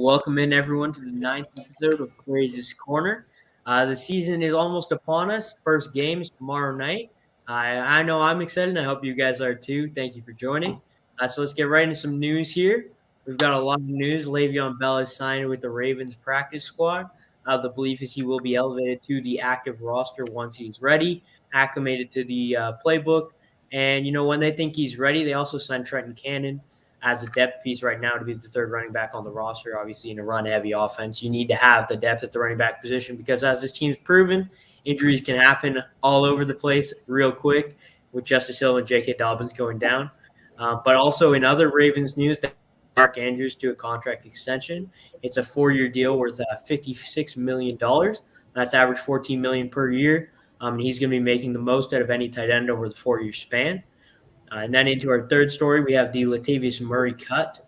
welcome in everyone to the ninth episode of Craze's Corner. The season is almost upon us. First game is tomorrow night. I know I'm excited. I hope you guys are too. Thank you for joining. So let's get right into some news here. We've got a lot of news. Le'Veon Bell is signed with the Ravens practice squad. The belief is he will be elevated to the active roster once he's ready, acclimated to the playbook. And, when they think he's ready, they also signed Trenton Cannon as a depth piece right now to be the third running back on the roster. Obviously, in a run-heavy offense, you need to have the depth at the running back position because, as this team's proven, injuries can happen all over the place real quick with Justice Hill and J.K. Dobbins going down. But also in other Ravens news, Mark Andrews to a contract extension. It's a 4-year deal worth $56 million. That's average $14 million per year. He's going to be making the most out of any tight end over the 4-year span. And then into our third story, we have the Latavius Murray cut.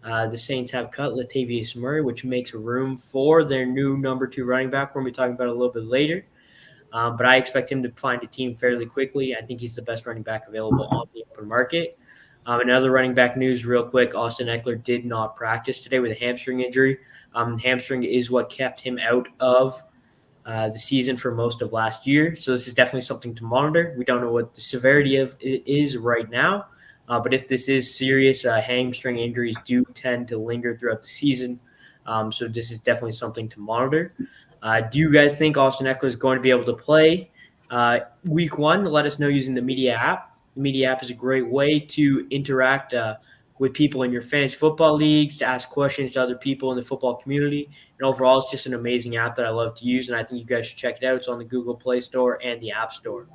The Saints have cut Latavius Murray, which makes room for their new number 2 running back. We're going to be talking about it a little bit later. But I expect him to find a team fairly quickly. I think he's the best running back available on the open market. Another running back news real quick, Austin Eckler did not practice today with a hamstring injury. Hamstring is what kept him out of the season for most of last year. So this is definitely something to monitor. We don't know what the severity of it is right now. But if this is serious, hamstring injuries do tend to linger throughout the season. So this is definitely something to monitor. Do you guys think Austin Eckler is going to be able to play week 1? Let us know using the media app. The media app is a great way to interact with people in your fantasy football leagues, to ask questions to other people in the football community. And overall, it's just an amazing app that I love to use, and I think you guys should check it out. It's on the Google Play Store and the App Store.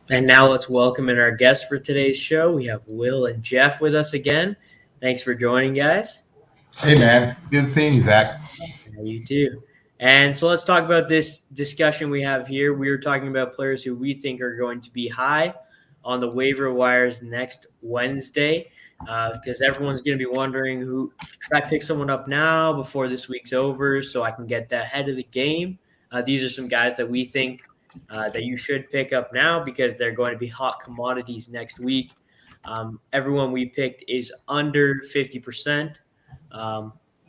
And now let's welcome in our guests for today's show. We have Will and Jeff with us again. Thanks for joining, guys. Hey, man. Good seeing you, Zach. Yeah, you too. And so let's talk about this discussion we have here. We were talking about players who we think are going to be high on the waiver wires next Wednesday because everyone's going to be wondering should I pick someone up now before this week's over so I can get that ahead of the game. These are some guys that we think that you should pick up now because they're going to be hot commodities next week. Everyone we picked is under 50%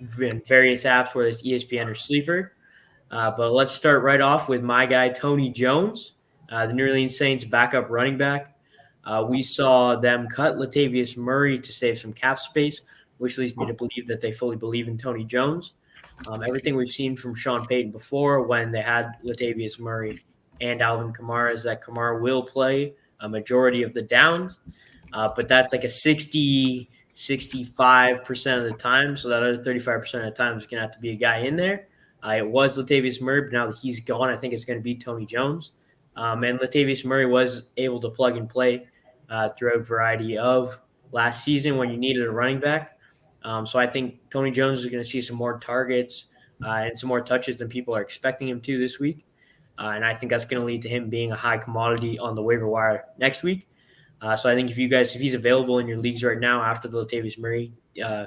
in various apps, whether it's ESPN or Sleeper. But let's start right off with my guy, Tony Jones, the New Orleans Saints backup running back. We saw them cut Latavius Murray to save some cap space, which leads me to believe that they fully believe in Tony Jones. Everything we've seen from Sean Payton before when they had Latavius Murray and Alvin Kamara is that Kamara will play a majority of the downs, but that's like a 65% of the time. So that other 35% of the time is going to have to be a guy in there. It was Latavius Murray, but now that he's gone, I think it's going to be Tony Jones. And Latavius Murray was able to plug and play throughout a variety of last season when you needed a running back. So I think Tony Jones is going to see some more targets and some more touches than people are expecting him to this week. And I think that's going to lead to him being a high commodity on the waiver wire next week. So I think if he's available in your leagues right now after the Latavius Murray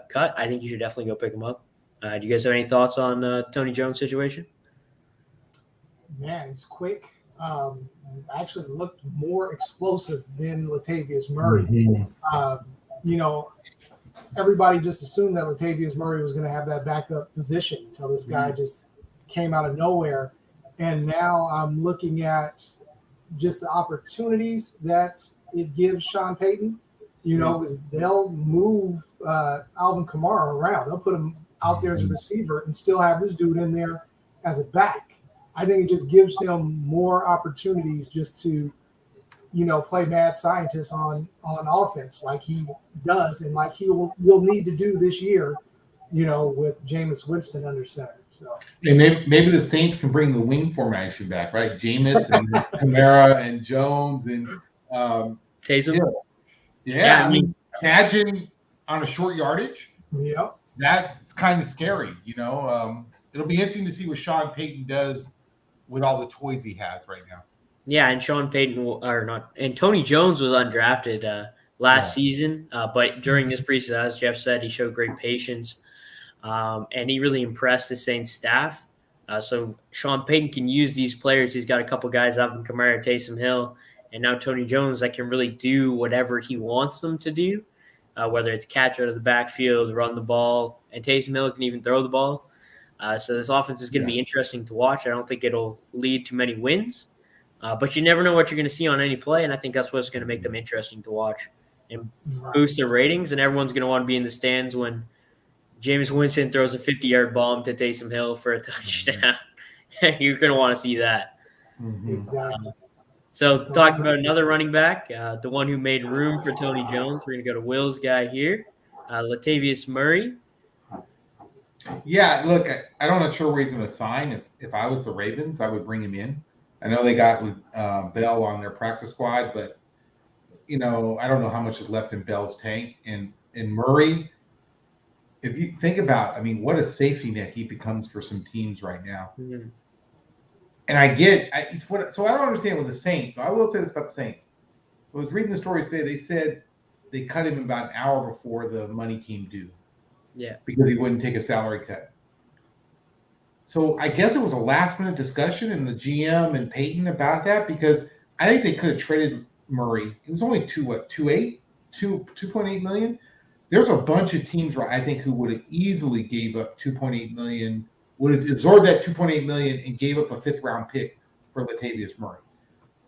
cut, I think you should definitely go pick him up. Do you guys have any thoughts on Tony Jones' situation? Man, it's quick. Actually looked more explosive than Latavius Murray. Mm-hmm. Everybody just assumed that Latavius Murray was going to have that backup position until this guy just came out of nowhere. And now I'm looking at just the opportunities that it gives Sean Payton. They'll move Alvin Kamara around. They'll put him out there as a receiver and still have this dude in there as a back. I think it just gives him more opportunities just to, play mad scientist on offense like he does and like will need to do this year, with Jameis Winston under center. So maybe the Saints can bring the wing formation back, right? Jameis and Kamara and Jones and Taysom. Yeah, I mean, imagine on a short yardage. Yep. That's kind of scary, It'll be interesting to see what Sean Payton does with all the toys he has right now. Yeah, and Sean Payton and Tony Jones was undrafted last season. But during this preseason, as Jeff said, he showed great patience. And he really impressed the Saints staff. So Sean Payton can use these players. He's got a couple guys, Alvin Kamara, Taysom Hill, and now Tony Jones, that can really do whatever he wants them to do, whether it's catch out of the backfield, run the ball, and Taysom Hill can even throw the ball. So this offense is going to be interesting to watch. I don't think it'll lead to many wins, but you never know what you're going to see on any play, and I think that's what's going to make them interesting to watch and boost their ratings, and everyone's going to want to be in the stands when Jameis Winston throws a 50-yard bomb to Taysom Hill for a touchdown. You're going to want to see that. Exactly. So talking about another running back, the one who made room for Tony Jones, we're going to go to Will's guy here, Latavius Murray. Yeah, look, I'm not sure where he's going to sign. If I was the Ravens, I would bring him in. I know they got Bell on their practice squad, but, I don't know how much is left in Bell's tank. And Murray, if you think about, what a safety net he becomes for some teams right now. Mm-hmm. And I don't understand with the Saints. So I will say this about the Saints. I was reading the story today. They said they cut him about an hour before the money came due. Yeah. Because he wouldn't take a salary cut. So I guess it was a last-minute discussion in the GM and Peyton about that, because I think they could have traded Murray. It was only 2.8 million. There's a bunch of teams, I think, who would have easily gave up 2.8 million, would have absorbed that 2.8 million and gave up a 5th-round pick for Latavius Murray.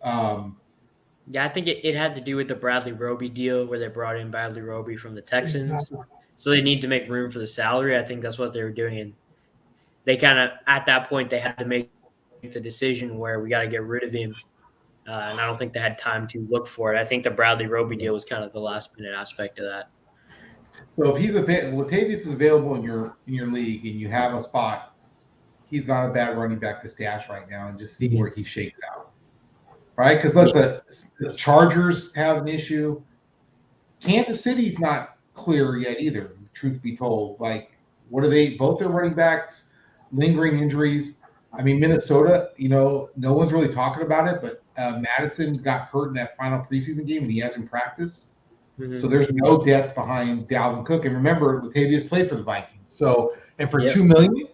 Yeah, I think it had to do with the Bradley Roby deal where they brought in Bradley Roby from the Texans. Exactly. So they need to make room for the salary. I think that's what they were doing. And they kind of, at that point, they had to make the decision where we got to get rid of him. And I don't think they had time to look for it. I think the Bradley Roby deal was kind of the last-minute aspect of that. So if Latavius is available in your league and you have a spot, he's not a bad running back to stash right now and just see where he shakes out, right? Because look, the Chargers have an issue. Kansas City's not clear yet either. Truth be told, what are they? Both their running backs, lingering injuries. Minnesota, no one's really talking about it, but Madison got hurt in that final preseason game and he hasn't practiced. So there's no depth behind Dalvin Cook. And remember, Latavius played for the Vikings. So, and for $2 million,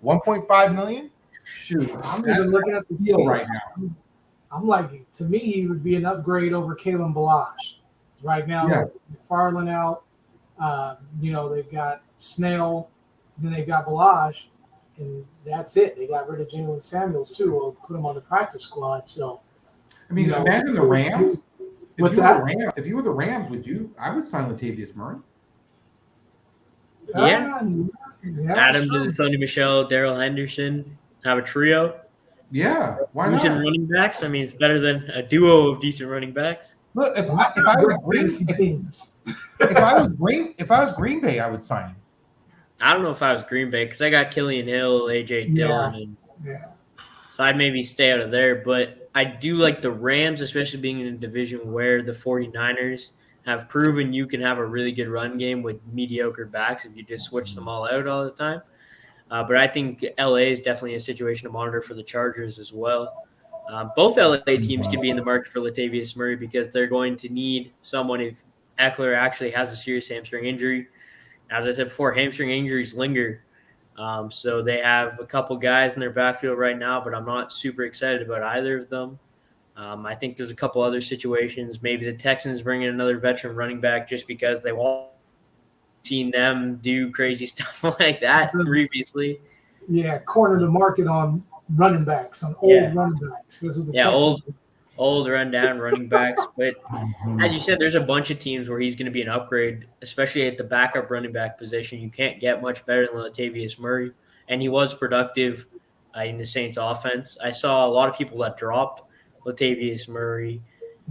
1.5 million, shoot, I'm even looking at the deal right now. I'm like, to me, he would be an upgrade over Kalen Balazs. Right now, McFarland out. They've got Snell, then they've got Balazs, and that's it. They got rid of Jalen Samuels too, or put him on the practice squad. So, imagine the Rams. What's that? If you were the Rams, I would sign Latavius Murray. Yeah. Add him to the Sonny Michel, Darrell Henderson, have a trio. Yeah, why not? Decent running backs. It's better than a duo of decent running backs. Look, if I was Green Bay, I would sign him. I don't know if I was Green Bay because I got Killian Hill, AJ Dillon, so I'd maybe stay out of there. But I do like the Rams, especially being in a division where the 49ers have proven you can have a really good run game with mediocre backs if you just switch them all out all the time. But I think LA is definitely a situation to monitor for the Chargers as well. Both LA teams could be in the market for Latavius Murray because they're going to need someone if Eckler actually has a serious hamstring injury. As I said before, hamstring injuries linger. So they have a couple guys in their backfield right now, but I'm not super excited about either of them. I think there's a couple other situations. Maybe the Texans bring in another veteran running back just because they want seen them do crazy stuff like that previously. Yeah, corner the market on running backs, on old running backs. Old rundown running backs. But as you said, there's a bunch of teams where he's going to be an upgrade, especially at the backup running back position. You can't get much better than Latavius Murray, and he was productive in the Saints offense. I saw a lot of people that dropped Latavius Murray,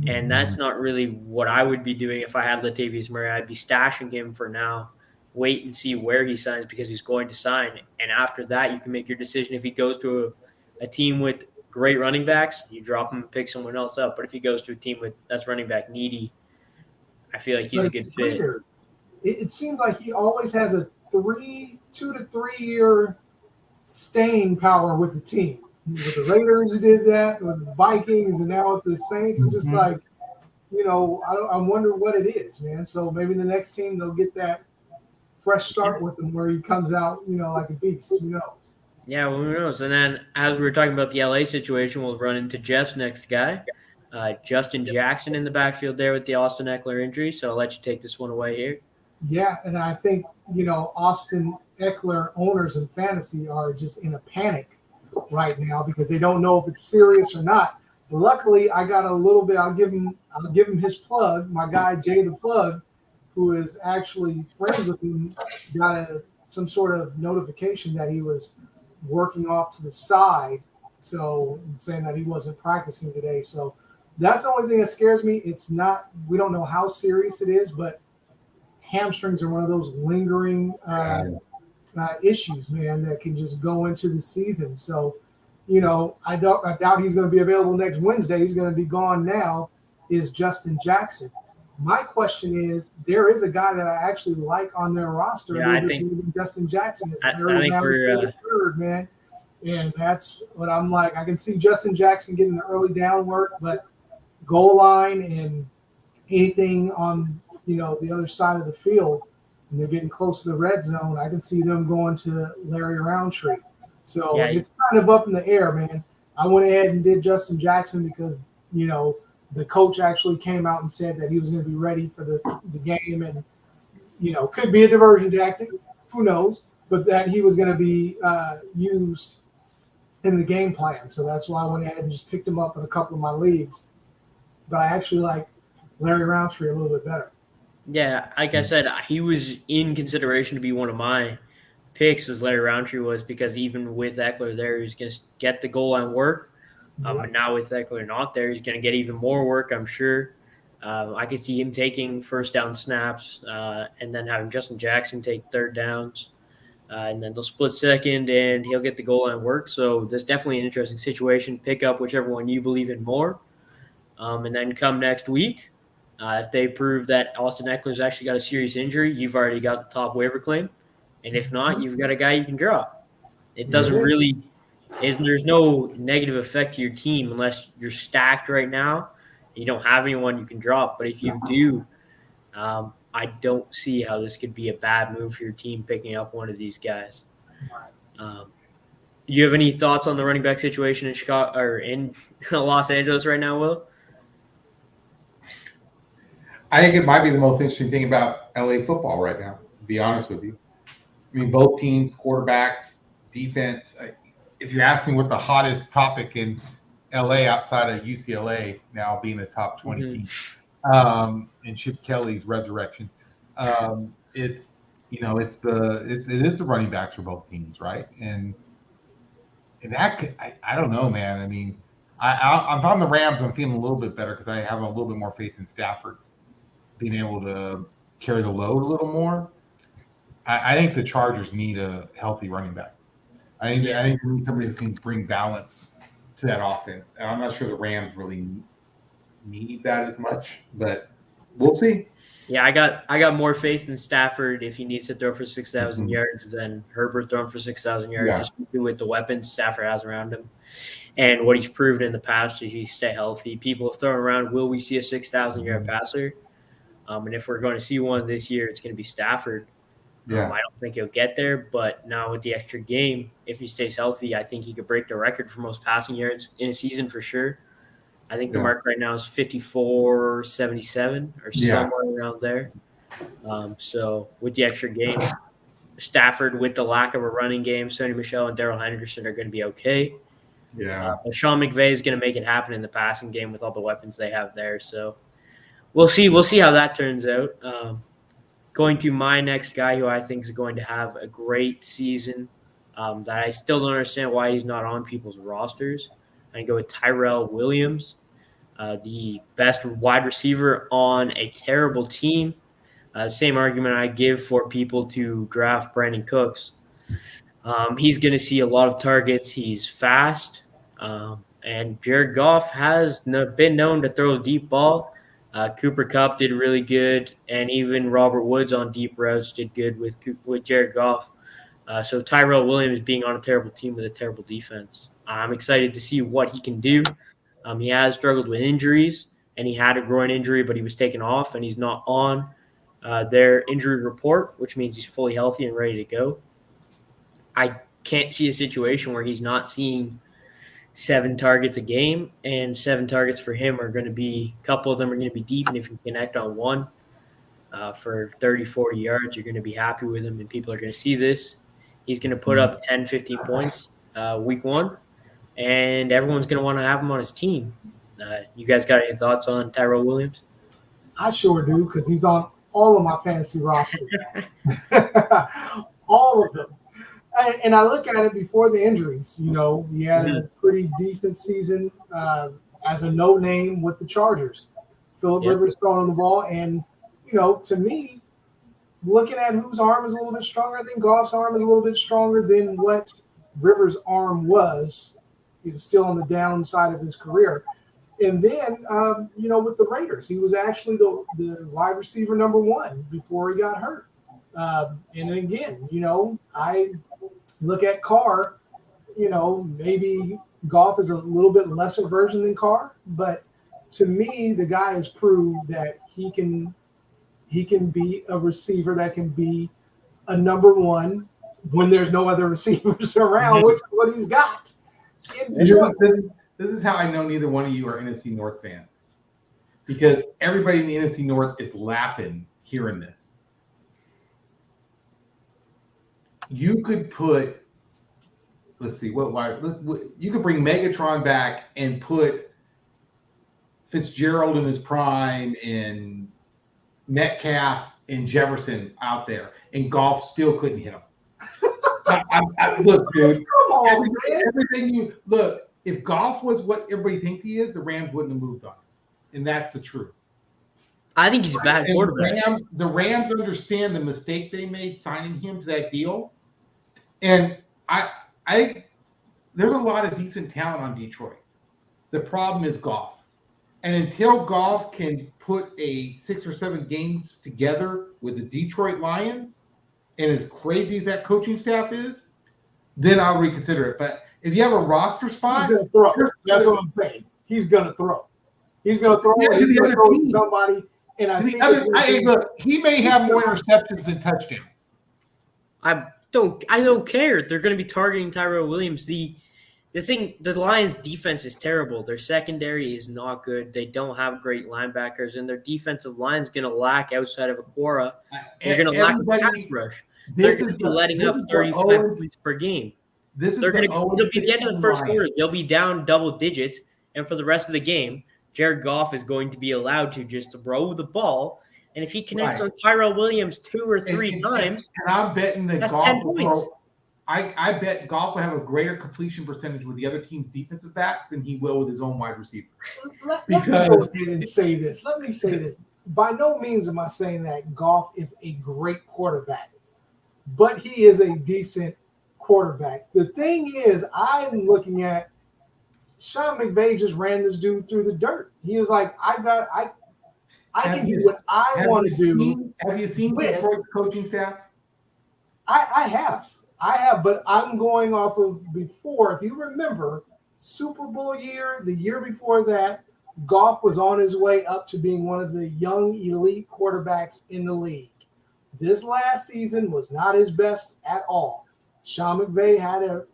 and that's not really what I would be doing if I had Latavius Murray. I'd be stashing him for now, wait and see where he signs because he's going to sign. And after that, you can make your decision. If he goes to a team with great running backs, you drop him and pick someone else up. But if he goes to a team that's running back needy, I feel like he's a good fit. It seems like he always has a 2 to 3 year staying power with the team. With the Raiders, he did that. With the Vikings, and now with the Saints, it's just like I wonder what it is, man. So maybe the next team they'll get that fresh start with him where he comes out, like a beast. Who knows? Yeah, well, who knows? And then, as we were talking about the LA situation, we'll run into Jeff's next guy, Justin Jackson in the backfield there with the Austin Eckler injury. So I'll let you take this one away here. Yeah, and I think Austin Eckler owners in fantasy are just in a panic right now because they don't know if it's serious or not. But luckily, I got a little bit. I'll give him his plug. My guy Jay the Plug, who is actually friends with him, got some sort of notification that he was working off to the side, so saying that he wasn't practicing today. So that's the only thing that scares me. It's not. We don't know how serious it is, but hamstrings are one of those lingering issues, man, that can just go into the season. So, I doubt he's going to be available next Wednesday. He's going to be gone now. Is Justin Jackson? My question is, there is a guy that I actually like on their roster. Yeah, I think Justin Jackson is I think we're third, man, and that's what I'm like. I can see Justin Jackson getting the early down work, but goal line and anything on the other side of the field, and they're getting close to the red zone, I can see them going to Larry Roundtree. So yeah, it's kind of up in the air, man. I went ahead and did Justin Jackson because the coach actually came out and said that he was going to be ready for the game, and could be a diversion tactic, who knows, but that he was going to be used in the game plan. So that's why I went ahead and just picked him up in a couple of my leagues. But I actually like Larry Roundtree a little bit better. Yeah, like I said, he was in consideration to be one of my picks. Was Larry Roundtree was because even with Eckler there, he's going to get the goal line work. But now with Eckler not there, he's going to get even more work, I'm sure. I could see him taking first down snaps and then having Justin Jackson take third downs. And then they'll split second, and he'll get the goal line work. So that's definitely an interesting situation. Pick up whichever one you believe in more. And then come next week, if they prove that Austin Eckler's actually got a serious injury, you've already got the top waiver claim. And if not, you've got a guy you can drop. It doesn't really – there's no negative effect to your team unless you're stacked right now. You don't have anyone you can drop. But if you do, I don't see how this could be a bad move for your team picking up one of these guys. You have any thoughts on the running back situation in Chicago or in Los Angeles right now, Will? I think it might be the most interesting thing about LA football right now, to be honest with you. I mean, both teams, quarterbacks, defense. If you ask me what the hottest topic in LA outside of UCLA now being a top 20 team, and Chip Kelly's resurrection, it is the running backs for both teams, right? And that I don't know, man. I mean, I'm on the Rams. I'm feeling a little bit better because I have a little bit more faith in Stafford being able to carry the load a little more. I think the Chargers need a healthy running back. I think they need somebody who can bring balance to that offense. And I'm not sure the Rams really need that as much, but we'll see. Yeah, I got more faith in Stafford if he needs to throw for 6,000 yards than Herbert throwing for 6,000 yards, just with the weapons Stafford has around him. And what he's proven in the past is he stay healthy. People have thrown around, will we see a 6,000-yard passer? And if we're going to see one this year, it's going to be Stafford. I don't think he'll get there, but now with the extra game, if he stays healthy, I think he could break the record for most passing yards in a season for sure. I think the mark right now is 54-77 or somewhere around there. So with the extra game, Stafford with the lack of a running game, Sony Michel and Darrell Henderson are going to be okay. But Sean McVay is going to make it happen in the passing game with all the weapons they have there. So we'll see. We'll see how that turns out. Going to my next guy who I think is going to have a great season that I still don't understand why he's not on people's rosters. I go with Tyrell Williams, the best wide receiver on a terrible team. Same argument I give for people to draft Brandon Cooks. He's going to see a lot of targets. He's fast. And Jared Goff has been known to throw a deep ball. Cooper Kupp did really good, and even Robert Woods on deep routes did good with Jared Goff. So Tyrell Williams being on a terrible team with a terrible defense. I'm excited to see what he can do. He has struggled with injuries, and he had a groin injury, but he was taken off, and he's not on their injury report, which means he's fully healthy and ready to go. I can't see a situation where he's not seeing 7 targets a game, and 7 targets for him are going to be, a couple of them are going to be deep, and if you connect on one for 30, 40 yards, you're going to be happy with him, and people are going to see this. He's going to put up 10, 15 points week 1, and everyone's going to want to have him on his team. You guys got any thoughts on Tyrell Williams? I sure do, because he's on all of my fantasy roster. All of them. And I look at it before the injuries. You know, he had a pretty decent season as a no name with the Chargers. Phillip Rivers throwing the ball. And, you know, to me, looking at whose arm is a little bit stronger, I think Goff's arm is a little bit stronger than what Rivers' arm was. He was still on the downside of his career. And then, you know, with the Raiders, he was actually the wide receiver number 1 before he got hurt. And again, you know, I look at Carr, you know, maybe Goff is a little bit lesser version than Carr, but to me, the guy has proved that he can be a receiver that can be a number 1 when there's no other receivers around, which is what he's got. This is how I know neither one of you are NFC North fans, because everybody in the NFC North is laughing hearing this. You could put, you could bring Megatron back and put Fitzgerald in his prime and Metcalf and Jefferson out there, and Goff still couldn't hit him. Look, dude. Come on, everything you look. If Goff was what everybody thinks he is, the Rams wouldn't have moved on, and that's the truth. I think he's a bad quarterback. The Rams understand the mistake they made signing him to that deal, and I there's a lot of decent talent on Detroit. The problem is Goff, and until Goff can put a 6 or 7 games together with the Detroit Lions, and as crazy as that coaching staff is, then I'll reconsider it. But if you have a roster spot, he's going to throw. That's what I'm saying. He's going to throw. He's going to throw. He's going to throw to somebody. And I think look, he may have more interceptions than touchdowns. I don't care. They're going to be targeting Tyrell Williams. The Lions' defense is terrible. Their secondary is not good. They don't have great linebackers, and their defensive line is going to lack outside of Aquara. They're going to lack a pass rush. They're going to be letting up 35 points per game. They'll be at the end of the first quarter. They'll be down double digits, and for the rest of the game, Jared Goff is going to be allowed to just throw the ball. And if he connects on Tyrell Williams 2 or 3 times, and I'm betting that that's Goff 10 points. I bet Goff will have a greater completion percentage with the other team's defensive backs than he will with his own wide receivers. Let me go ahead and say this. Let me say this. By no means am I saying that Goff is a great quarterback, but he is a decent quarterback. The thing is, I'm looking at Sean McVay just ran this dude through the dirt. He is like, I can do what I want to do. Have you seen Detroit's coaching staff? I have, but I'm going off of before. If you remember, Super Bowl year, the year before that, Goff was on his way up to being one of the young elite quarterbacks in the league. This last season was not his best at all. Sean McVay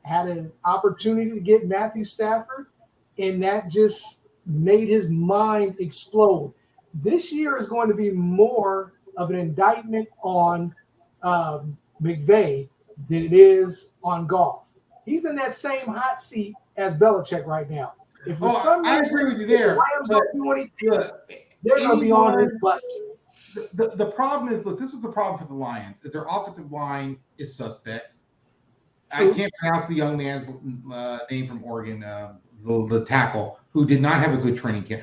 had an opportunity to get Matthew Stafford, and that just made his mind explode. This year is going to be more of an indictment on McVay than it is on Goff. He's in that same hot seat as Belichick right now. If for some reason I agree with you there. The Rams don't do anything, they're going to be on his butt. The problem is, look, this is the problem for the Lions, is their offensive line is suspect. I can't pronounce the young man's name from Oregon, the tackle, who did not have a good training camp.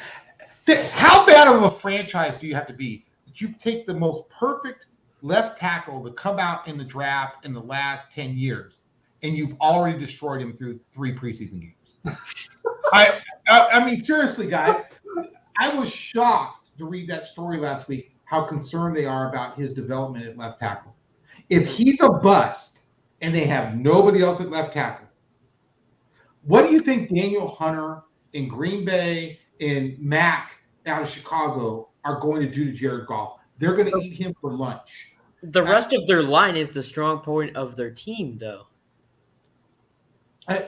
How bad of a franchise do you have to be that you take the most perfect left tackle to come out in the draft in the last 10 years, and you've already destroyed him through 3 preseason games? I mean, seriously, guys, I was shocked to read that story last week, how concerned they are about his development at left tackle. If he's a bust and they have nobody else at left tackle, what do you think Daniel Hunter in Green Bay and Mack out of Chicago are going to do to Jared Goff. They're going to eat him for lunch. The rest of their line is the strong point of their team, though.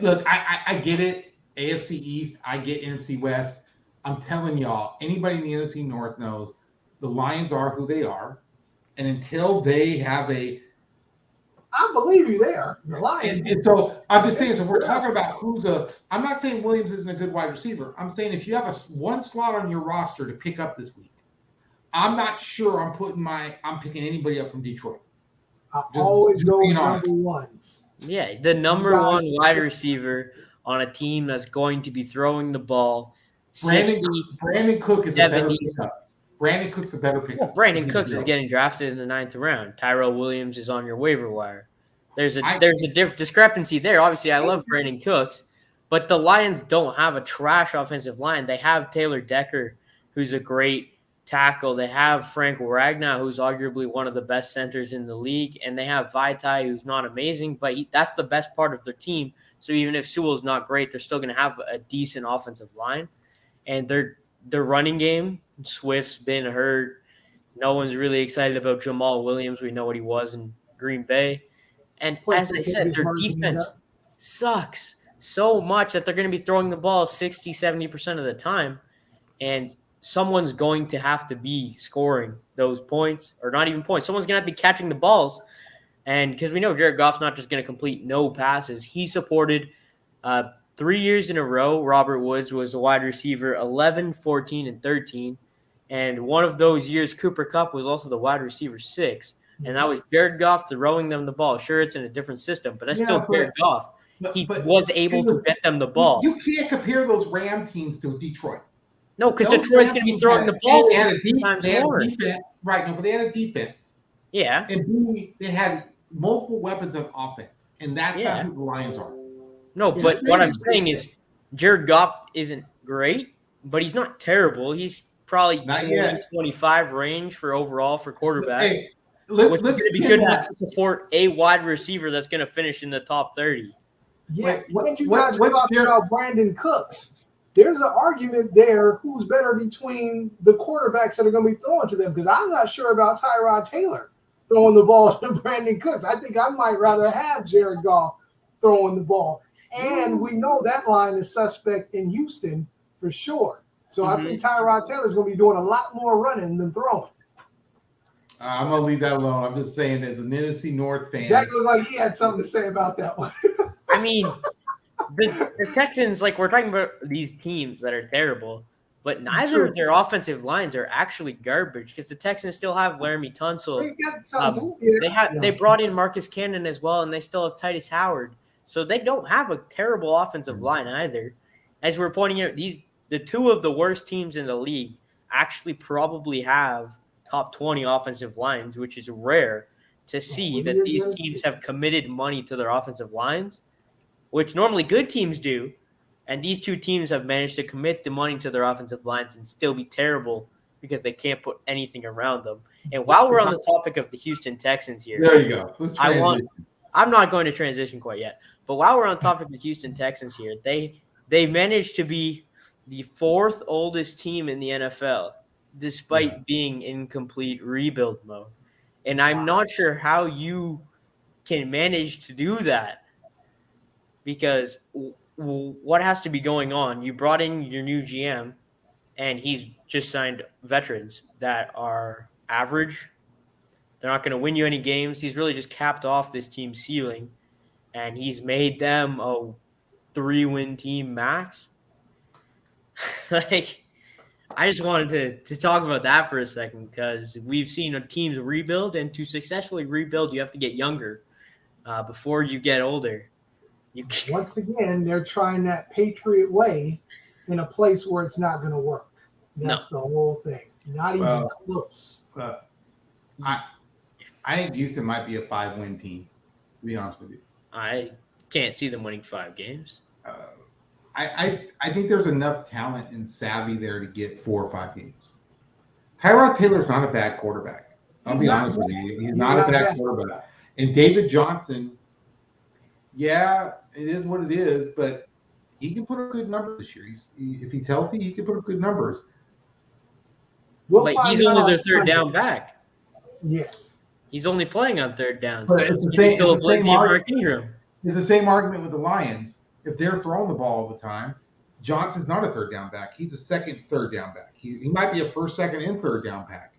Look, I get it. AFC East, I get NFC West. I'm telling y'all, anybody in the NFC North knows the Lions are who they are. And until they have I believe you there. The Lions. And so I'm just saying, so we're talking about I'm not saying Williams isn't a good wide receiver. I'm saying if you have one slot on your roster to pick up this week, I'm not sure I'm picking anybody up from Detroit. I always go number ones. Yeah, the number one wide receiver on a team that's going to be throwing the ball. Brandon Cook is 70. A better pickup. Brandon Cook's a better pickup. Well, Brandon Cooks is getting drafted in the 9th round. Tyrell Williams is on your waiver wire. There's a discrepancy there. Obviously, I love Brandon Cooks, but the Lions don't have a trash offensive line. They have Taylor Decker, who's a great tackle. They have Frank Ragnow, who's arguably one of the best centers in the league, and they have Vaitai, who's not amazing, but that's the best part of their team. So even if Sewell's not great, they're still going to have a decent offensive line. And their running game, Swift's been hurt. No one's really excited about Jamal Williams. We know what he was in Green Bay. And as I said, their defense sucks so much that they're going to be throwing the ball 60, 70% of the time. And someone's going to have to be scoring those points, or not even points. Someone's going to have to be catching the balls. And because we know Jared Goff's not just going to complete no passes. He supported 3 years in a row. Robert Woods was a wide receiver 11, 14, and 13. And one of those years, Cooper Kupp was also the wide receiver 6. And that was Jared Goff throwing them the ball. Sure, it's in a different system, but that's still Jared Goff. He was able to get them the ball. You can't compare those Ram teams to Detroit. No, because Detroit's going to be throwing the ball. They had a defense. Right, no, but they had a defense. Yeah. And they had multiple weapons of offense. And that's not who the Lions are. No, but what I'm saying is Jared Goff isn't great, but he's not terrible. He's probably 20-25 range for overall for quarterbacks. Hey, which is going to be good enough to support a wide receiver that's going to finish in the top 30. Yeah, you guys were talking about Brandon Cooks. There's an argument there who's better between the quarterbacks that are going to be throwing to them, because I'm not sure about Tyrod Taylor throwing the ball to Brandon Cooks. I think I might rather have Jared Goff throwing the ball. And we know that line is suspect in Houston for sure. So I think Tyrod Taylor's going to be doing a lot more running than throwing. I'm going to leave that alone. I'm just saying, as an NFC North fan. That looked like he had something to say about that one. I mean, the Texans, like, we're talking about these teams that are terrible, but neither of their offensive lines are actually garbage, because the Texans still have Laramie Tunsil. They brought in Marcus Cannon as well, and they still have Titus Howard. So they don't have a terrible offensive line either. As we're pointing out, the two of the worst teams in the league actually probably have top 20 offensive lines, which is rare to see that these teams have committed money to their offensive lines, which normally good teams do. And these two teams have managed to commit the money to their offensive lines and still be terrible because they can't put anything around them. And while we're on the topic of the Houston Texans here, there you go. I'm not going to transition quite yet, but while we're on topic of the Houston Texans here, they managed to be the 4th oldest team in the NFL, despite being in complete rebuild mode. And I'm not sure how you can manage to do that, because what has to be going on? You brought in your new GM, and he's just signed veterans that are average. They're not going to win you any games. He's really just capped off this team's ceiling, and he's made them a 3-win team max. Like, I just wanted to talk about that for a second, because we've seen teams rebuild, and to successfully rebuild, you have to get younger before you get older. Once again, they're trying that Patriot way in a place where it's not going to work. That's the whole thing. Not even close. I think Houston might be a 5-win team, to be honest with you. I can't see them winning 5 games. I think there's enough talent and savvy there to get 4 or 5 games. Tyrod Taylor's not a bad quarterback. I'll be honest with you. He's not a bad quarterback. And David Johnson, it is what it is, but he can put up good numbers this year. If he's healthy, he can put up good numbers. We'll But find he's out only on their third Sunday. down back. Yes. He's only playing on third downs. But It's it's the gonna be same. Philip It's the same Lindsay and Mark argument. Ingram. It's the same argument with the Lions. If they're throwing the ball all the time, Johnson's not a third down back. He's a second, third down back. He might be a first, second, and third down back.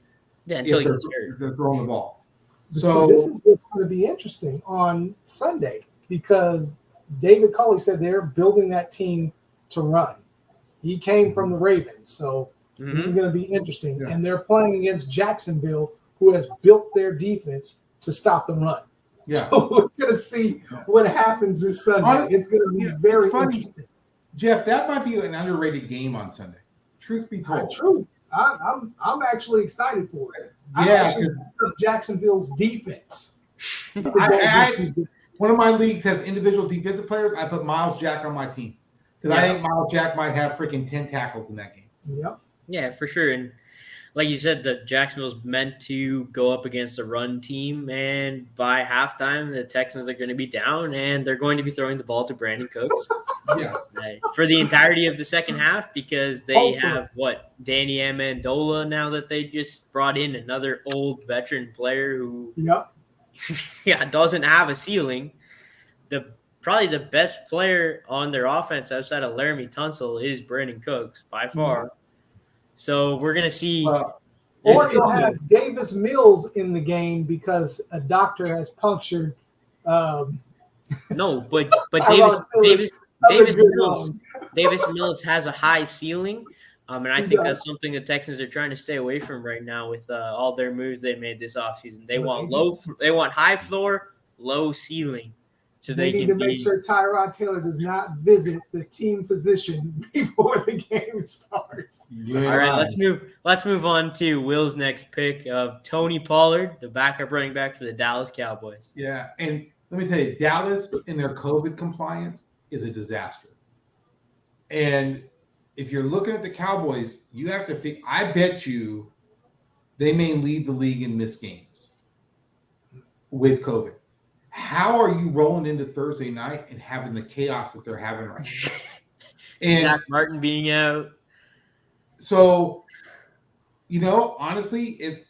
Yeah, until he if gets they're, hurt. if they're throwing the ball. But So see, this is what's going to be interesting on Sunday because David Culley said they're building that team to run. He came from the Ravens, so this is going to be interesting. Yeah. And they're playing against Jacksonville, who has built their defense to stop the run. yeah, So we're going to see what happens this Sunday. It's going to be very interesting. Jeff, that might be an underrated game on Sunday. Truth be told, True. I'm actually excited for it. I Yeah, actually love Jacksonville's defense. one of my leagues has individual defensive players. I put Miles Jack on my team because I think Miles Jack might have freaking 10 tackles in that game. Yep. Yeah, for sure. And like you said, the Jacksonville's meant to go up against a run team, and by halftime, the Texans are going to be down, and they're going to be throwing the ball to Brandon Cooks Yeah, for the entirety of the second half because they have Danny Amendola now that they just brought in another old veteran player who doesn't have a ceiling. Probably the best player on their offense outside of Laramie Tunsil is Brandon Cooks by far. Yeah. So we're gonna see. Or you'll have Davis Mills in the game because a doctor has punctured. No, but Davis Mills has a high ceiling, and I think that's something the Texans are trying to stay away from right now with all their moves they made this offseason. They want high floor, low ceiling. So they need to make sure Tyrod Taylor does not visit the team physician before the game starts. Yeah. All right, let's move on to Will's next pick of Tony Pollard, the backup running back for the Dallas Cowboys. Yeah, and let me tell you, Dallas in their COVID compliance is a disaster. And if you're looking at the Cowboys, you have to think. I bet you they may lead the league in missed games with COVID. How are you rolling into Thursday night and having the chaos that they're having right now? And Zach Martin being out. So, honestly, if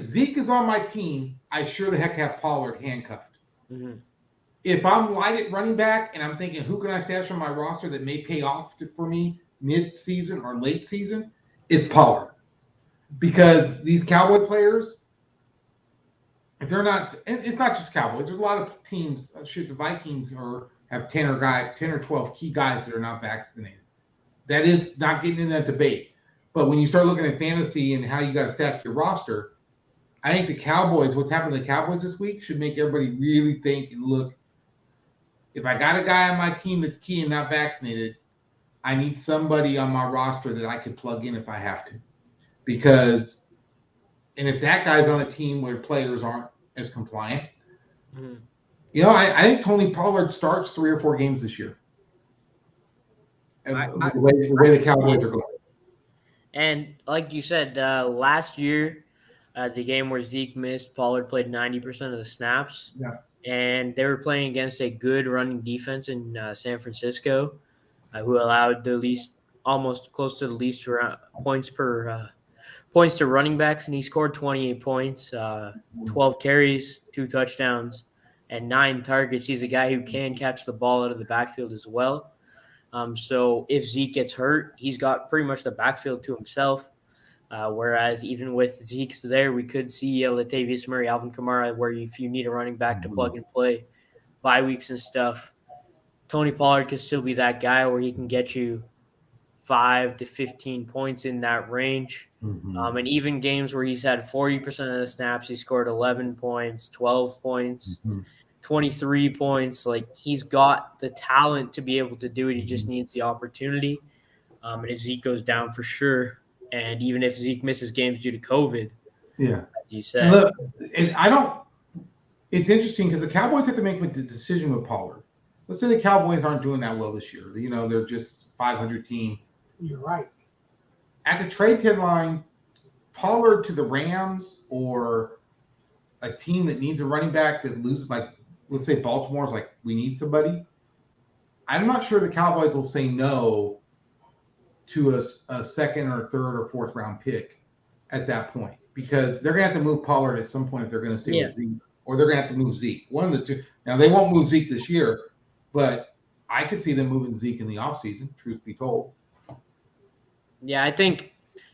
Zeke is on my team, I sure the heck have Pollard handcuffed. Mm-hmm. If I'm light at running back and I'm thinking, who can I stash on my roster that may pay off for me mid-season or late season, it's Pollard. Because these Cowboy players, if they're not, and it's not just Cowboys. There's a lot of teams. The Vikings have 10 or 12 key guys that are not vaccinated. That is not getting in that debate. But when you start looking at fantasy and how you got to stack your roster, I think the Cowboys, what's happened to the Cowboys this week, should make everybody really think and look. If I got a guy on my team that's key and not vaccinated, I need somebody on my roster that I could plug in if I have to. And if that guy's on a team where players aren't as compliant, I think Tony Pollard starts 3 or 4 games this year. The way the Cowboys are going. And like you said, last year, the game where Zeke missed, Pollard played 90% of the snaps. Yeah. And they were playing against a good running defense in San Francisco, who allowed almost close to the least points to running backs, and he scored 28 points, 12 carries, 2 touchdowns, and 9 targets. He's a guy who can catch the ball out of the backfield as well. So if Zeke gets hurt, he's got pretty much the backfield to himself. Whereas even with Zeke's there, we could see Latavius Murray, Alvin Kamara, where if you need a running back to plug and play, bye weeks and stuff, Tony Pollard could still be that guy where he can get you 5 to 15 points in that range. Mm-hmm. And even games where he's had 40% of the snaps, he scored 11 points, 12 points, 23 points. Like, he's got the talent to be able to do it. He just needs the opportunity. And if Zeke goes down, for sure. And even if Zeke misses games due to COVID, as you said. Look, it's interesting because the Cowboys have to make the decision with Pollard. Let's say the Cowboys aren't doing that well this year. They're just 500 team. You're right. At the trade deadline, Pollard to the Rams or a team that needs a running back that loses, like, let's say Baltimore's like, we need somebody. I'm not sure the Cowboys will say no to a second or third or fourth round pick at that point, because they're going to have to move Pollard at some point if they're going to stay with Zeke, or they're going to have to move Zeke. One of the two. Now, they won't move Zeke this year, but I could see them moving Zeke in the offseason, truth be told. Yeah, I think,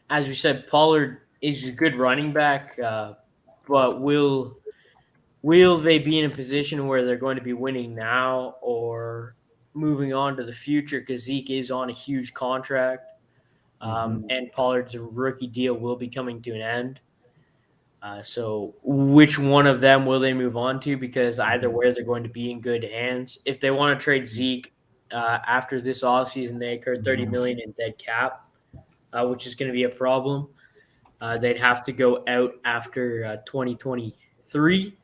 as we said, Pollard is a good running back, but will they be in a position where they're going to be winning now or moving on to the future? Because Zeke is on a huge contract, and Pollard's rookie deal will be coming to an end. So which one of them will they move on to? Because either way, they're going to be in good hands. If they want to trade Zeke after this offseason, they incur $30 million in dead cap, which is going to be a problem. They'd have to go out after 2023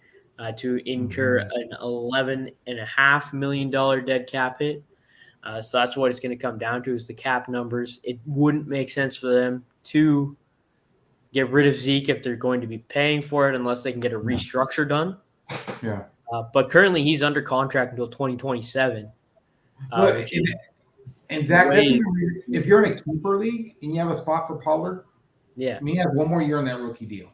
to incur an $11.5 million dead cap hit. So that's what it's going to come down to, is the cap numbers. It wouldn't make sense for them to get rid of Zeke if they're going to be paying for it, unless they can get a restructure done. Yeah. But currently he's under contract until 2027. And Zach, if you're in a keeper league and you have a spot for Pollard, yeah, I mean, he has one more year on that rookie deal.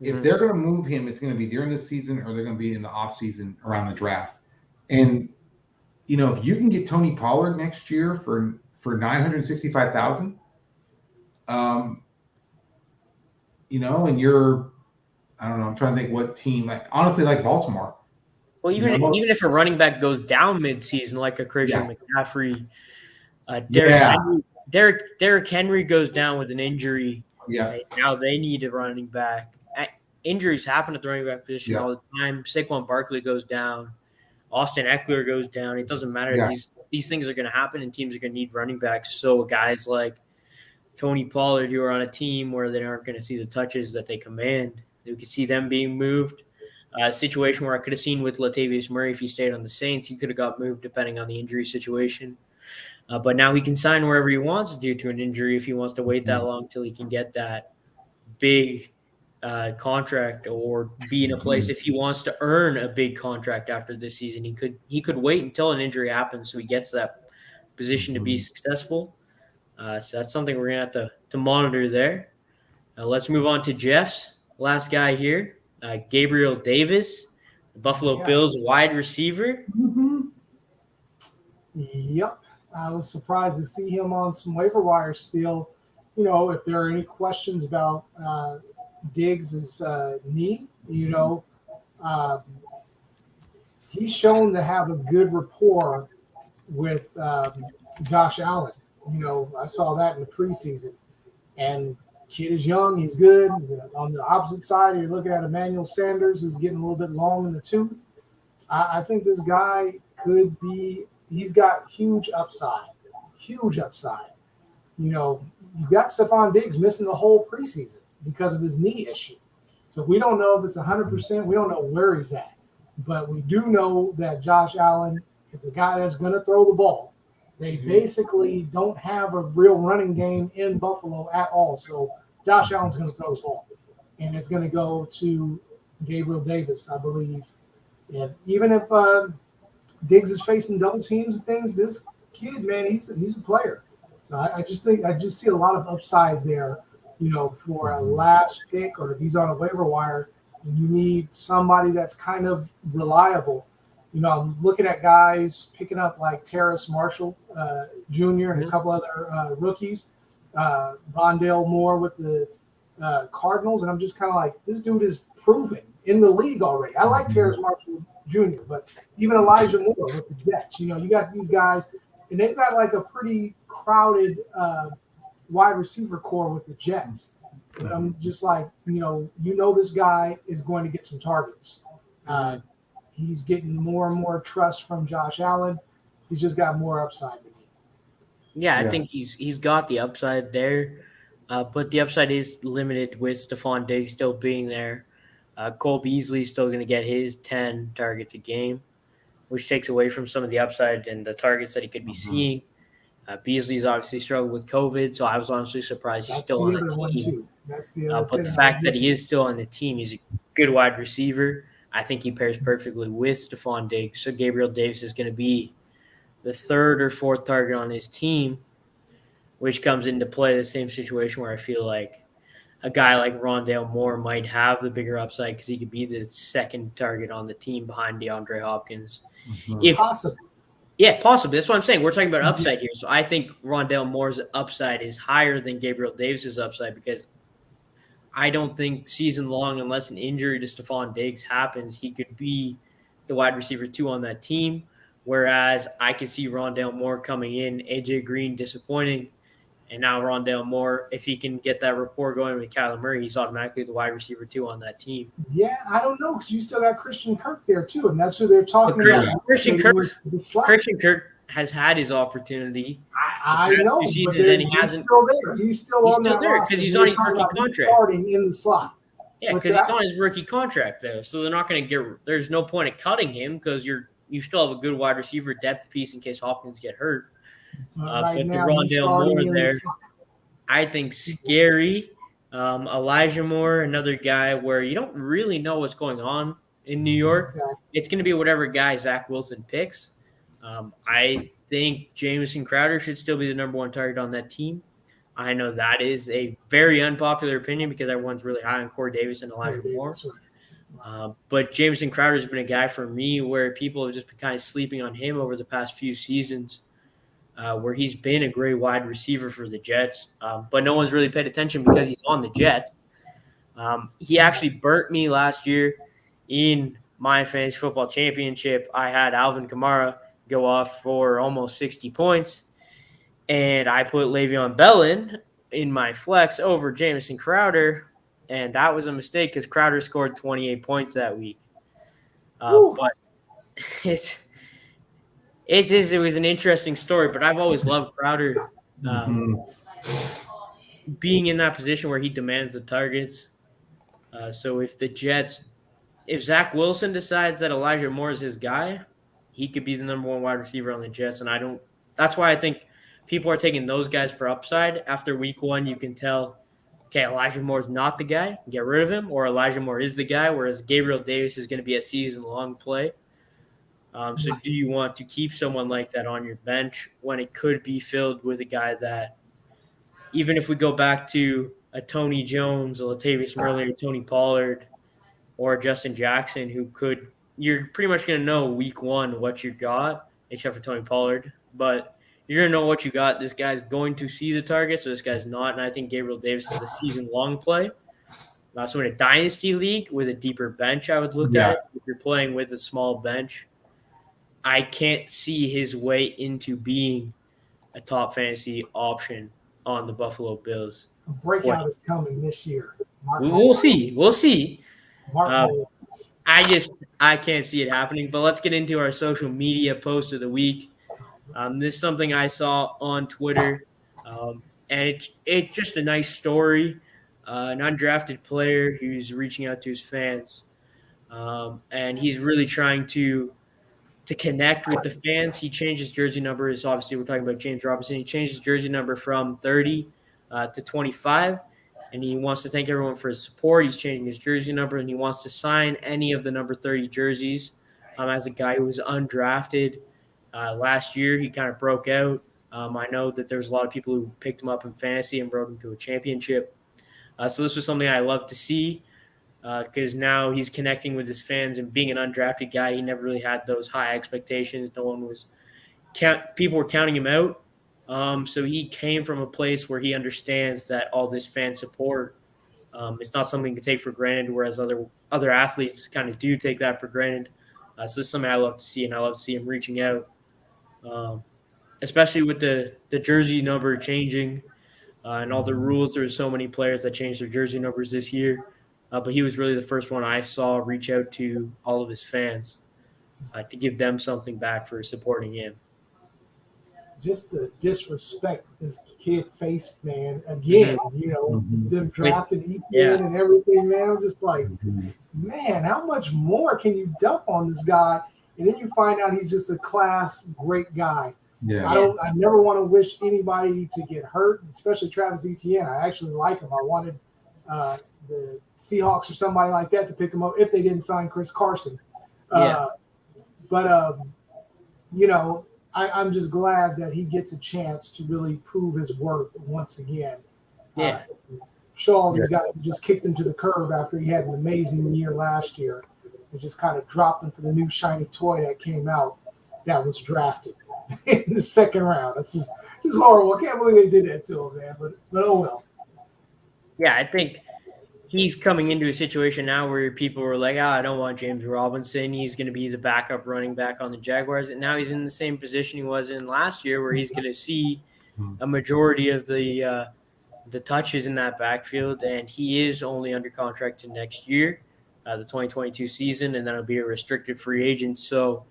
If they're going to move him, it's going to be during the season, or they're going to be in the off season around the draft. And if you can get Tony Pollard next year for $965,000, and you're, I don't know, I'm trying to think what team, honestly, like Baltimore. Well, even if a running back goes down midseason, like a Christian McCaffrey, Derrick Henry goes down with an injury. Yeah. Right? Now they need a running back. Injuries happen at the running back position all the time. Saquon Barkley goes down. Austin Eckler goes down. It doesn't matter. Yeah. These things are going to happen, and teams are going to need running backs. So guys like Tony Pollard, who are on a team where they aren't going to see the touches that they command, you could see them being moved. A situation where I could have seen with Latavius Murray, if he stayed on the Saints, he could have got moved depending on the injury situation. But now he can sign wherever he wants due to an injury if he wants to wait that long till he can get that big contract, or be in a place if he wants to earn a big contract after this season. He could wait until an injury happens so he gets that position to be successful. So that's something we're going to have to monitor there. Let's move on to Jeff's last guy here. Gabriel Davis, the Buffalo Bills wide receiver. Yep. I was surprised to see him on some waiver wire still. If there are any questions about Diggs' knee, he's shown to have a good rapport with Josh Allen. I saw that in the preseason. And kid is young, he's good. On the opposite side, you're looking at Emmanuel Sanders, who's getting a little bit long in the tooth. I think this guy he's got huge upside. Huge upside. You got Stephon Diggs missing the whole preseason because of his knee issue. So we don't know if it's 100%. We don't know where he's at. But we do know that Josh Allen is a guy that's going to throw the ball. They basically don't have a real running game in Buffalo at all. So Josh Allen's going to throw the ball. And it's going to go to Gabriel Davis, I believe. And even if Diggs is facing double teams and things, this kid, man, he's a player. So I just see a lot of upside there, for a last pick, or if he's on a waiver wire, you need somebody that's kind of reliable. I'm looking at guys picking up like Terrace Marshall Jr. and a couple other rookies, Rondale Moore with the Cardinals, and I'm just kind of like, this dude is proven in the league already. I like Terrace Marshall Jr., but even Elijah Moore with the Jets, you got these guys, and they've got like a pretty crowded wide receiver core with the Jets. But I'm just like, this guy is going to get some targets. He's getting more and more trust from Josh Allen. He's just got more upside to me. Yeah, I think he's got the upside there, but the upside is limited with Stephon Diggs still being there. Cole Beasley is still going to get his 10 targets a game, which takes away from some of the upside and the targets that he could be seeing. Beasley's obviously struggled with COVID, so I was honestly surprised he's still on the team. But the fact that he is still on the team, he's a good wide receiver. I think he pairs perfectly with Stephon Diggs. So Gabriel Davis is going to be the third or fourth target on his team, which comes into play the same situation where I feel like a guy like Rondale Moore might have the bigger upside because he could be the second target on the team behind DeAndre Hopkins. If Possibly. Yeah, possibly. That's what I'm saying. We're talking about upside here. So I think Rondale Moore's upside is higher than Gabriel Davis's upside because I don't think season long, unless an injury to Stephon Diggs happens, he could be the wide receiver 2 on that team. Whereas I could see Rondale Moore coming in, AJ Green disappointing, and now Rondale Moore, if he can get that rapport going with Kyler Murray, he's automatically the wide receiver 2 on that team. Yeah, I don't know because you still got Christian Kirk there too, and that's who they're talking about. Christian Kirk has had his opportunity. I know, but he's still there. He's still on that roster because he's on his rookie contract. Starting in the slot. Yeah, because he's on his rookie contract though, so they're not going to get. There's no point in cutting him because you still have a good wide receiver depth piece in case Hopkins get hurt. But the Rondale Moore there, I think scary. Elijah Moore, another guy where you don't really know what's going on in New York. Exactly. It's going to be whatever guy Zach Wilson picks. I think Jamison Crowder should still be the number 1 target on that team. I know that is a very unpopular opinion because everyone's really high on Corey Davis and Elijah Moore. But Jamison Crowder has been a guy for me where people have just been kind of sleeping on him over the past few seasons, where he's been a great wide receiver for the Jets. But no one's really paid attention because he's on the Jets. He actually burnt me last year in my fantasy football championship. I had Alvin Kamara go off for almost 60 points, and I put Le'Veon Bell in my flex over Jamison Crowder, and that was a mistake because Crowder scored 28 points that week. But it was an interesting story, but I've always loved Crowder being in that position where he demands the targets. So if Zach Wilson decides that Elijah Moore is his guy, he could be the number 1 wide receiver on the Jets. And that's why I think people are taking those guys for upside. After week 1, you can tell, okay, Elijah Moore is not the guy, get rid of him, or Elijah Moore is the guy, whereas Gabriel Davis is going to be a season-long play. So do you want to keep someone like that on your bench when it could be filled with a guy that, even if we go back to a Tony Jones, a Latavius Murray, or Tony Pollard, or Justin Jackson, you're pretty much going to know week 1 what you got, except for Tony Pollard. But you're going to know what you got. This guy's going to see the targets, so this guy's not. And I think Gabriel Davis is a season-long play. So in a dynasty league with a deeper bench, I would look at it. If you're playing with a small bench, I can't see his way into being a top fantasy option on the Buffalo Bills. A breakout is coming this year. We'll see. I can't see it happening. But let's get into our social media post of the week. This is something I saw on Twitter, and it's just a nice story. An undrafted player who's reaching out to his fans, and he's really trying to connect with the fans. He changed his jersey number. Obviously, we're talking about James Robinson. He changed his jersey number from 30 to 25, and he wants to thank everyone for his support. He's changing his jersey number, and he wants to sign any of the number 30 jerseys. As a guy who was undrafted last year, he kind of broke out. I know that there's a lot of people who picked him up in fantasy and brought him to a championship. So this was something I love to see. Because now he's connecting with his fans and being an undrafted guy, he never really had those high expectations. People were counting him out. So he came from a place where he understands that all this fan support, it's not something to take for granted, whereas other athletes kind of do take that for granted. So this is something I love to see, and I love to see him reaching out, especially with the jersey number changing and all the rules. There were so many players that changed their jersey numbers this year. But he was really the first one I saw reach out to all of his fans to give them something back for supporting him. Just the disrespect this kid faced, man. Again, them drafting ETN and everything, man. I'm just like, man, how much more can you dump on this guy? And then you find out he's just a class great guy. Yeah. I never want to wish anybody to get hurt, especially Travis Etienne. I actually like him. I wanted the Seahawks or somebody like that to pick him up if they didn't sign Chris Carson. But I'm just glad that he gets a chance to really prove his worth once again. Yeah. Show all these guys that just kicked him to the curb after he had an amazing year last year and just kind of dropped him for the new shiny toy that came out that was drafted in the second round. It's just horrible. I can't believe they did that to him, man. But oh well. Yeah, I think he's coming into a situation now where people were like, I don't want James Robinson. He's going to be the backup running back on the Jaguars. And now he's in the same position he was in last year where he's going to see a majority of the touches in that backfield. And he is only under contract to next year, the 2022 season, and then it'll be a restricted free agent. So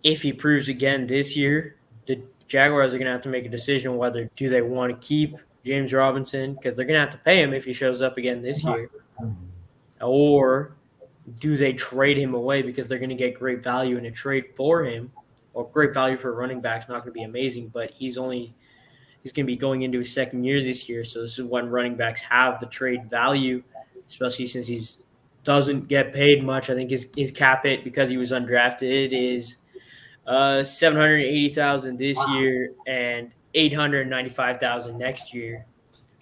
if he proves again this year, the Jaguars are going to have to make a decision whether do they want to keep James Robinson because they're going to have to pay him if he shows up again this year, or do they trade him away because they're going to get great value in a trade for him, or great value for a running back's not going to be amazing, but he's going to be going into his second year this year, so this is when running backs have the trade value, especially since he doesn't get paid much. I think his cap hit because he was undrafted is $780,000 this year and $895,000 next year.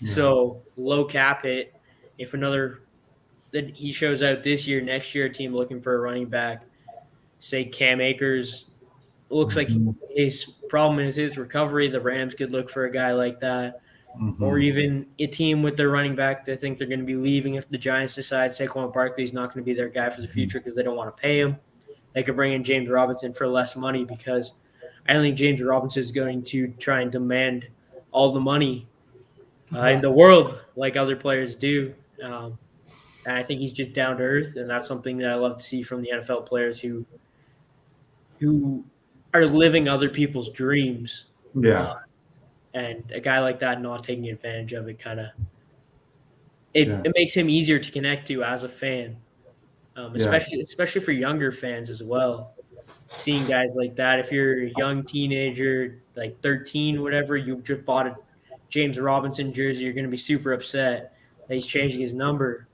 Yeah. So low cap hit. If that he shows out this year, next year, a team looking for a running back, say Cam Akers, looks like his problem is his recovery. The Rams could look for a guy like that. Or even a team with their running back they think they're going to be leaving if the Giants decide Saquon Barkley is not going to be their guy for the future because they don't want to pay him. They could bring in James Robinson for less money because I don't think James Robinson is going to try and demand all the money in the world like other players do. And I think he's just down to earth, and that's something that I love to see from the NFL players who are living other people's dreams. Yeah. And a guy like that not taking advantage of it it makes him easier to connect to as a fan. Especially for younger fans as well. Seeing guys like that, if you're a young teenager, like 13, whatever, you just bought a James Robinson jersey, you're going to be super upset that he's changing his number.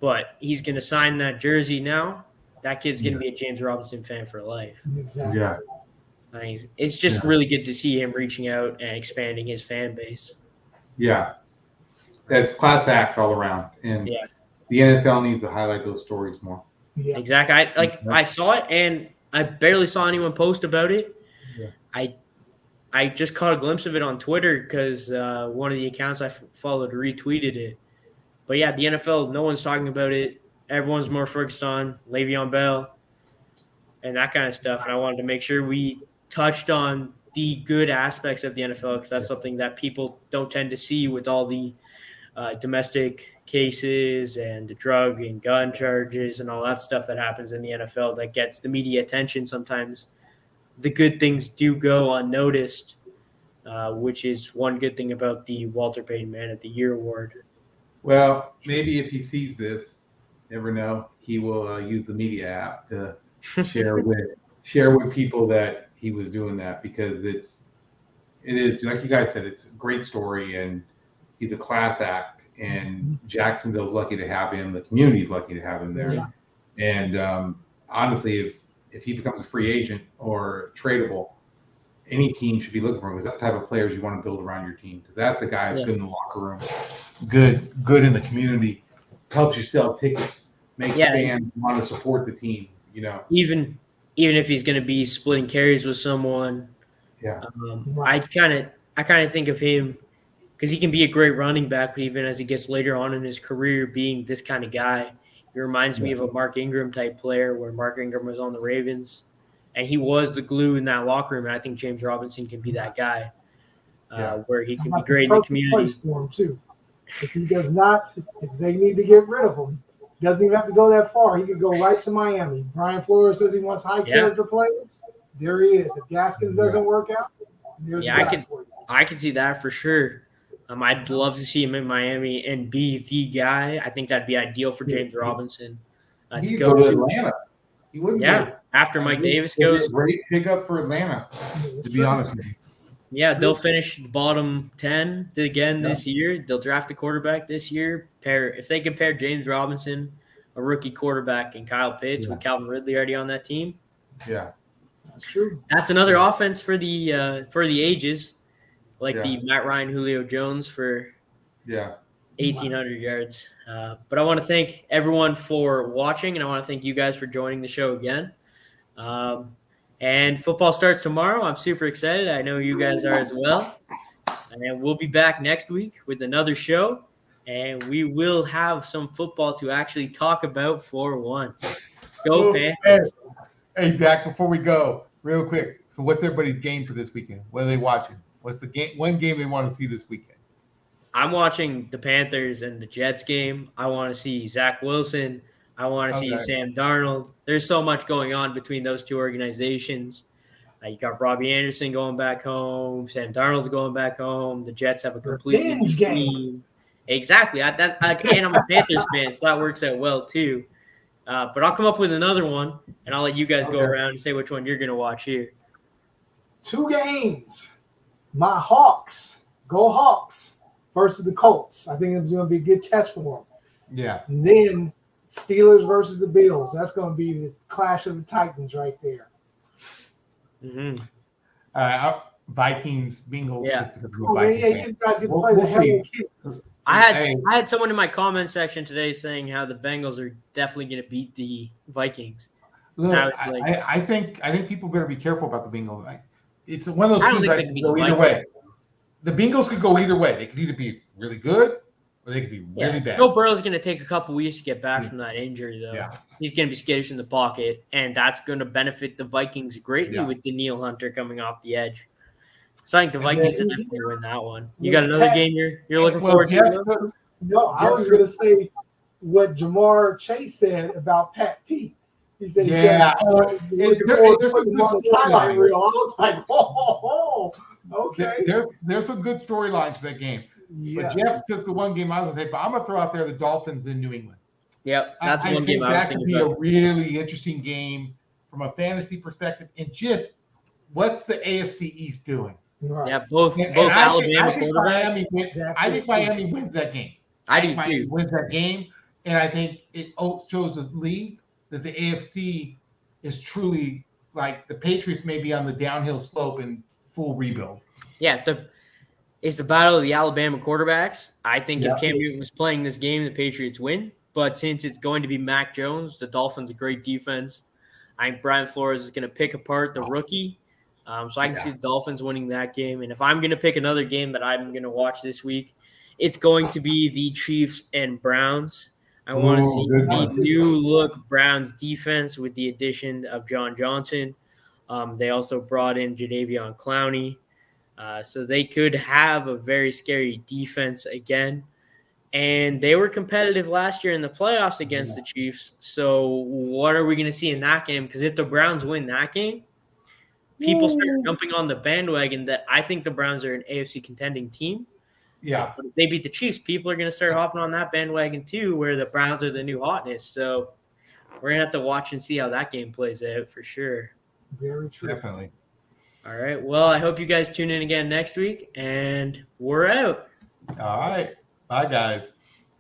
But he's going to sign that jersey now. That kid's going to be a James Robinson fan for life. Exactly. Yeah. It's just really good to see him reaching out and expanding his fan base. Yeah. That's class act all around. And the NFL needs to highlight those stories more. Yeah. Exactly. I saw it, and I barely saw anyone post about it. Yeah. I just caught a glimpse of it on Twitter because one of the accounts I followed retweeted it. But, yeah, the NFL, no one's talking about it. Everyone's more focused on Le'Veon Bell and that kind of stuff. And I wanted to make sure we touched on the good aspects of the NFL because that's something that people don't tend to see with all the domestic cases and the drug and gun charges and all that stuff that happens in the NFL that gets the media attention. Sometimes the good things do go unnoticed, which is one good thing about the Walter Payton Man of the Year award. Well, maybe if he sees this, never know, he will use the media app to share with people that he was doing that because it is like you guys said, it's a great story and he's a class act. And Jacksonville's lucky to have him. The community's lucky to have him there. Yeah. And honestly, if he becomes a free agent or tradable, any team should be looking for him because that's the type of players you want to build around your team because that's the guy that's good in the locker room, good in the community, helps you sell tickets, makes fans want to support the team. You know, even if he's going to be splitting carries with someone. Yeah, I kind of think of him. Because he can be a great running back, but even as he gets later on in his career being this kind of guy, he reminds me of a Mark Ingram type player where Mark Ingram was on the Ravens. And he was the glue in that locker room, and I think James Robinson can be that guy where he can be great in the community. Place for him too. If he does not, if they need to get rid of him, he doesn't even have to go that far. He could go right to Miami. Brian Flores says he wants high character players. There he is. If Gaskins doesn't work out, there's I can see that for sure. I'd love to see him in Miami and be the guy. I think that'd be ideal for James Robinson to go to Atlanta. He wouldn't. After Mike Davis goes, great pickup for Atlanta. To be honest with you. Yeah, they'll finish bottom 10 again this year. They'll draft a quarterback this year. If they can pair James Robinson, a rookie quarterback, and Kyle Pitts with Calvin Ridley already on that team. Yeah. That's true. That's another offense for the ages, like Yeah. the Matt Ryan, Julio Jones for Yeah. 1,800 yards. But I want to thank everyone for watching, and I want to thank you guys for joining the show again. And football starts tomorrow. I'm super excited. I know you guys are as well. And we'll be back next week with another show, and we will have some football to actually talk about for once. Go Panthers! Hey, Zach, before we go, real quick. So, what's everybody's game for this weekend? What are they watching? What's the game? One game they want to see this weekend? I'm watching the Panthers and the Jets game. I want to see Zach Wilson. I want to see Sam Darnold. There's so much going on between those two organizations. You got Robbie Anderson going back home. Sam Darnold's going back home. The Jets have a completely new team. Exactly. And I'm a Panthers fan, so that works out well too. But I'll come up with another one, and I'll let you guys go around and say which one you're going to watch here. 2 games. My Hawks. Go Hawks versus the Colts. I think it's going to be a good test for them. Yeah. And then Steelers versus the Bills. That's going to be the clash of the Titans right there. Mm-hmm. Vikings, Bengals. Yeah. You guys get to play the hell kids. I had someone in my comment section today saying how the Bengals are definitely going to beat the Vikings. Look, I think people better be careful about the Bengals. It's one of those teams that can go either way. The Bengals could go either way. They could either be really good or they could be really bad. Joe Burrow's going to take a couple weeks to get back from that injury, though. Yeah. He's going to be skittish in the pocket, and that's going to benefit the Vikings greatly with Daniil Hunter coming off the edge. So I think the Vikings will definitely win that one. You got another game you're looking forward to? No, I was going to say what Jamar Chase said about Pat Pete. He said, I was like, oh, okay. There's some good storylines for that game. Yes. But Jeff took the one game I was going to say, but I'm going to throw out there the Dolphins in New England. Yep, that's one game I was thinking about. That could be a really interesting game from a fantasy perspective. And just what's the AFC East doing? Right. Yeah, both Alabama quarterbacks. I think Miami wins that game. I do Miami too. Wins that game, and I think it shows the league that the AFC is truly like the Patriots may be on the downhill slope and full rebuild. Yeah, it's the battle of the Alabama quarterbacks. I think if Cam Newton was playing this game, the Patriots win. But since it's going to be Mac Jones, the Dolphins a great defense. I think Brian Flores is going to pick apart the rookie. So I can see the Dolphins winning that game. And if I'm going to pick another game that I'm going to watch this week, it's going to be the Chiefs and Browns. I want to see the new-look Browns defense with the addition of John Johnson. They also brought in Jadeveon Clowney. So they could have a very scary defense again. And they were competitive last year in the playoffs against the Chiefs. So what are we going to see in that game? Because if the Browns win that game, people start jumping on the bandwagon that I think the Browns are an AFC contending team. Yeah. But if they beat the Chiefs, people are going to start hopping on that bandwagon too, where the Browns are the new hotness. So we're going to have to watch and see how that game plays out for sure. Very true. Definitely. All right. Well, I hope you guys tune in again next week, and we're out. All right. Bye, guys.